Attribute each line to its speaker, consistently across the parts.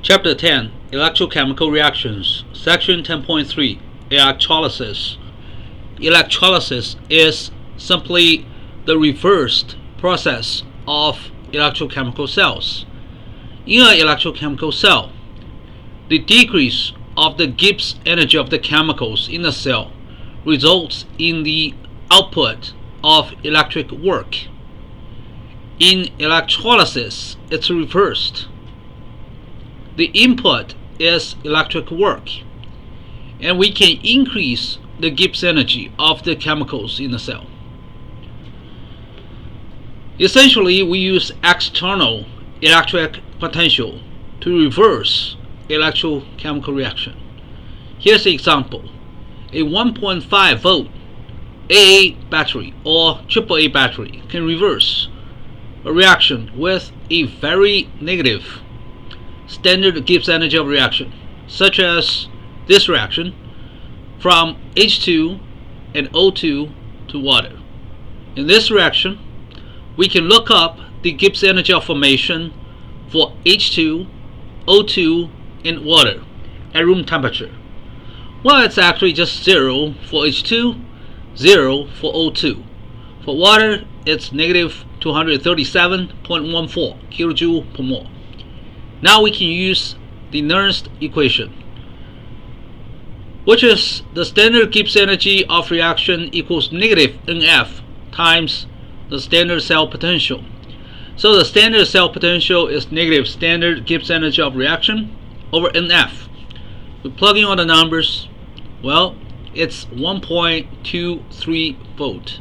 Speaker 1: Chapter 10 Electrochemical Reactions Section 10.3 Electrolysis. Electrolysis is simply the reversed process of electrochemical cells. In an electrochemical cell, the decrease of the Gibbs energy of the chemicals in the cell results in the output of electric work. In electrolysis, it's reversed. The input is electric work, and we can increase the Gibbs energy of the chemicals in the cell. Essentially, we use external electric potential to reverse electrochemical reaction. Here's an example. A 1.5 volt AA battery or AAA battery can reverse a reaction with a very negative standard Gibbs energy of reaction, such as this reaction from H2 and O2 to water. In this reaction, we can look up the Gibbs energy of formation for H2, O2, and water at room temperature. Well, it's actually just 0 for H2, 0 for O2. For water, it's negative 237.14 kilojoule per mole. Now we can use the Nernst equation, which is the standard Gibbs energy of reaction equals negative NF times the standard cell potential. So the standard cell potential is negative standard Gibbs energy of reaction over NF. We plug in all the numbers. Well, it's 1.23 volt.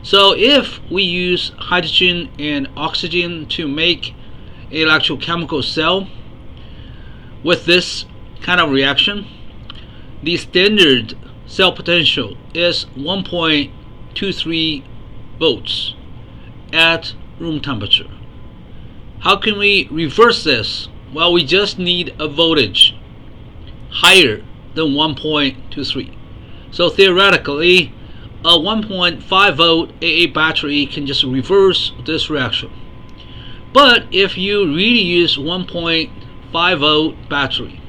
Speaker 1: So if we use hydrogen and oxygen to make an electrochemical cell with this kind of reaction, the standard cell potential is 1.23 volts at room temperature. How can we reverse this? Well, we just need a voltage higher than 1.23. So theoretically, a 1.5 volt AA battery can just reverse this reaction. But if you really use 1.5 volt battery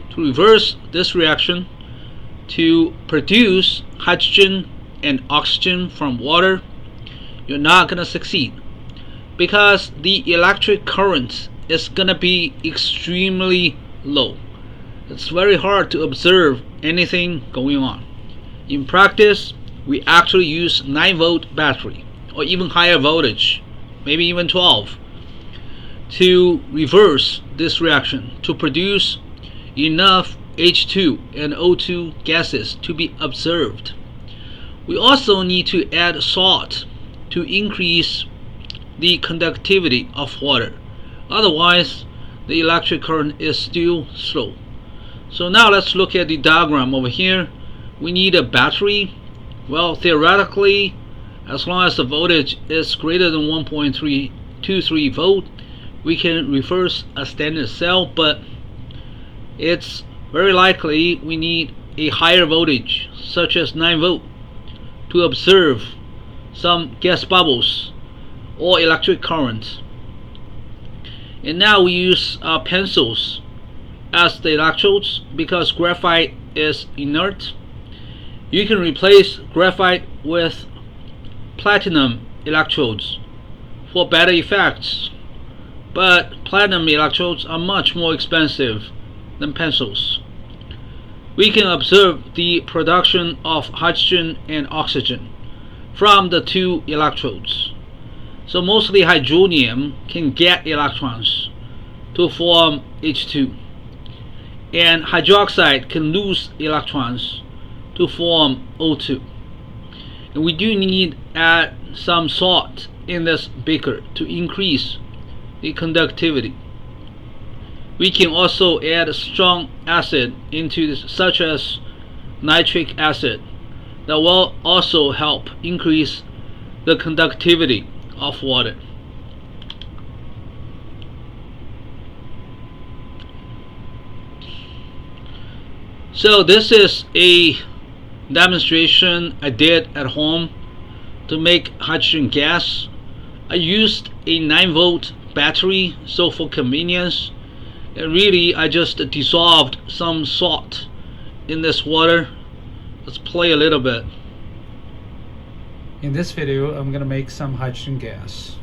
Speaker 1: to reverse this reaction to produce hydrogen and oxygen from water, you're not going to succeed, because the electric current is going to be extremely low. It's very hard to observe anything going on. In practice, we actually use 9 volt battery or even higher voltage, maybe even 12, to reverse this reaction to produce enough H2 and O2 gases to be observed. We also need to add salt to increase the conductivity of water. Otherwise, the electric current is still slow. So now let's look at the diagram over here. We need a battery. Well, theoretically, as long as the voltage is greater than 1.323 volt, we can reverse a standard cell, but it's very likely we need a higher voltage, such as 9 volt, to observe some gas bubbles or electric current. And now we use pencils as the electrodes because graphite is inert. You can replace graphite with platinum electrodes for better effects, but platinum electrodes are much more expensive than pencils. We can observe the production of hydrogen and oxygen from the two electrodes. So mostly hydronium can get electrons to form H2, and hydroxide can lose electrons to form O2. And we do need to add some salt in this beaker to increase the conductivity. We can also add a strong acid into this, such as nitric acid, that will also help increase the conductivity of water. So this is a demonstration I did at home to make hydrogen gas. I used a 9 volt battery, so for convenience, And really, I just dissolved some salt in this water. Let's play a little bit.
Speaker 2: In this video, I'm gonna make some hydrogen gas.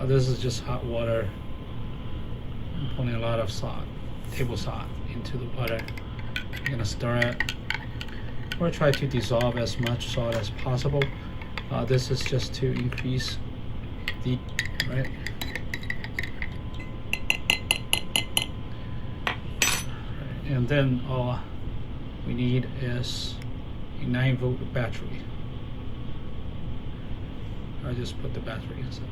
Speaker 2: This is just hot water. I'm putting a lot of salt, table salt, into the water. I'm gonna stir it, or try to dissolve as much salt as possible. This is just to increase the, right? And then all we need is a 9-volt battery. I just put the battery inside.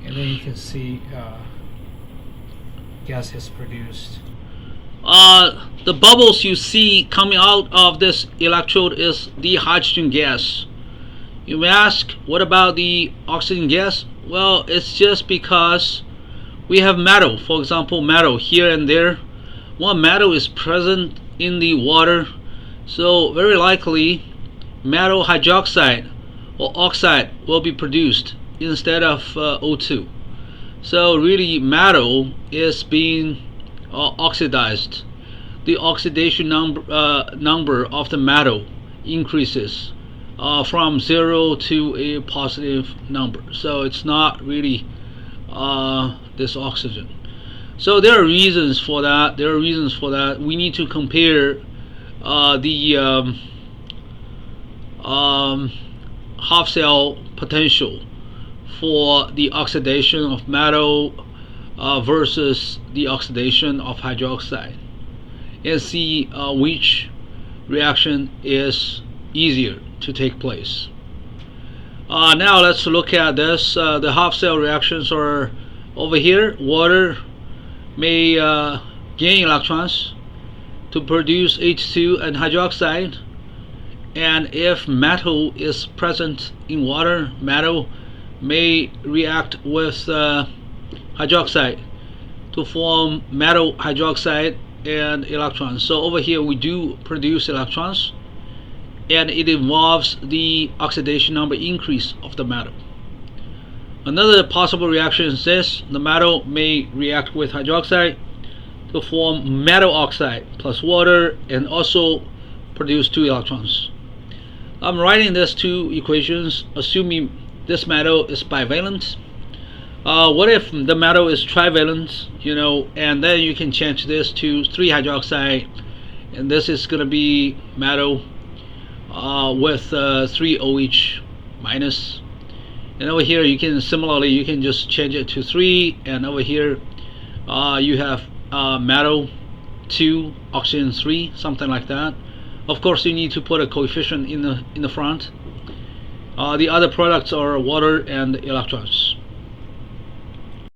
Speaker 2: And then you can see gas is produced.
Speaker 1: The bubbles you see coming out of this electrode is the hydrogen gas. You may ask, what about the oxygen gas? Well, it's just because we have metal, for example, metal here and there. One metal is present in the water, so very likely metal hydroxide or oxide will be produced instead of O2. So really, metal is being oxidized. The oxidation number of the metal increases from 0 to a positive number. So it's not really this oxygen. So there are reasons for that. We need to compare the half cell potential for the oxidation of metal versus the oxidation of hydroxide, and see which reaction is easier to take place. Now let's look at this. The half cell reactions are over here. Water may gain electrons to produce H2 and hydroxide, and if metal is present in water, metal may react with hydroxide to form metal hydroxide and electrons. So over here we do produce electrons, and it involves the oxidation number increase of the metal. Another possible reaction is this: the metal may react with hydroxide to form metal oxide plus water and also produce 2 electrons. I'm writing these 2 equations assuming this metal is bivalent. What if the metal is trivalent, and then you can change this to 3 hydroxide, and this is going to be metal with 3 OH minus. And over here you can just change it to 3, and over here you have metal 2 oxygen 3, something like that. Of course you need to put a coefficient in the front. The other products are water and electrons.